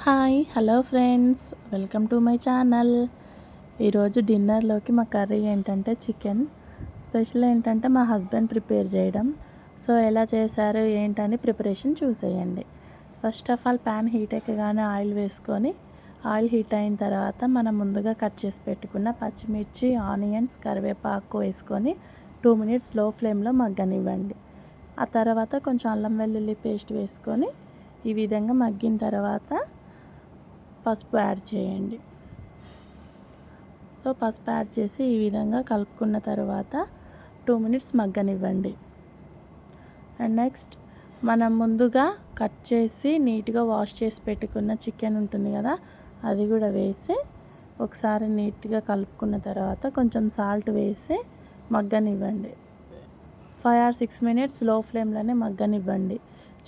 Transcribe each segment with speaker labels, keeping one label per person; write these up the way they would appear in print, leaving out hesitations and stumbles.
Speaker 1: Hi hello friends, welcome to my channel. ఈరోజు డిన్నర్లోకి మా curry ఏంటంటే చికెన్. స్పెషల్ ఏంటంటే మా హస్బెండ్ ప్రిపేర్ చేయడం. సో ఎలా చేశారు ఏంటని ప్రిపరేషన్ చూసేయండి. First of all pan heat ఎక్కగానే ఆయిల్ వేసుకొని, ఆయిల్ హీట్ అయిన తర్వాత మనం ముందుగా కట్ చేసి పెట్టుకున్న పచ్చిమిర్చి, ఆనియన్స్, కరివేపాకు వేసుకొని 2 మినిట్స్ లో ఫ్లేమ్లో మగ్గనివ్వండి. ఆ తర్వాత కొంచెం అల్లం వెల్లుల్లి పేస్ట్ వేసుకొని ఈ విధంగా మగ్గిన తర్వాత పసుపు యాడ్ చేయండి. సో పసుపు యాడ్ చేసి ఈ విధంగా కలుపుకున్న తర్వాత 2 మినిట్స్ మగ్గనివ్వండి. అండ్ నెక్స్ట్ మనం ముందుగా కట్ చేసి నీట్గా వాష్ చేసి పెట్టుకున్న చికెన్ ఉంటుంది కదా, అది కూడా వేసి ఒకసారి నీట్గా కలుపుకున్న తర్వాత కొంచెం సాల్ట్ వేసి మగ్గనివ్వండి. 5 or 6 మినిట్స్ లో ఫ్లేమ్లోనే మగ్గనివ్వండి.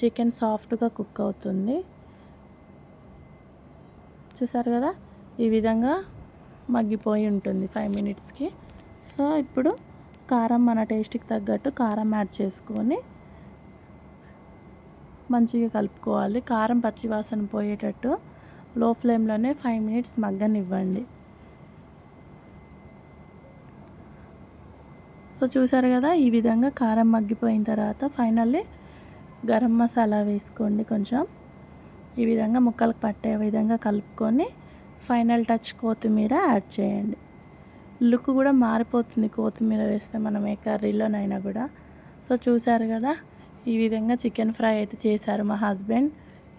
Speaker 1: చికెన్ సాఫ్ట్గా కుక్ అవుతుంది. చూసారు కదా, ఈ విధంగా మగ్గిపోయి ఉంటుంది 5 మినిట్స్కి. సో ఇప్పుడు కారం మన టేస్ట్కి తగ్గట్టు కారం యాడ్ చేసుకొని మంచిగా కలుపుకోవాలి. కారం పచ్చివాసన పోయేటట్టు లో ఫ్లేమ్లోనే 5 మినిట్స్ మగ్గనివ్వండి. సో చూసారు కదా, ఈ విధంగా కారం మగ్గిపోయిన తర్వాత ఫైనల్లీ గరం మసాలా వేసుకోండి. కొంచెం ఈ విధంగా ముక్కలకు పట్టే విధంగా కలుపుకొని ఫైనల్ టచ్ కొత్తిమీర యాడ్ చేయండి. లుక్ కూడా మారిపోతుంది కొత్తిమీర వేస్తే మనం ఏ కర్రీలోనైనా కూడా. సో చూసారు కదా, ఈ విధంగా చికెన్ ఫ్రై అయితే చేశారు మా హస్బెండ్.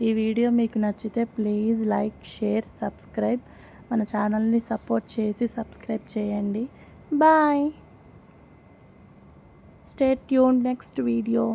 Speaker 1: ఈ వీడియో మీకు నచ్చితే ప్లీజ్ లైక్, షేర్, సబ్స్క్రైబ్. మన ఛానల్ని సపోర్ట్ చేసి సబ్స్క్రైబ్ చేయండి. Bye. Stay tuned next video.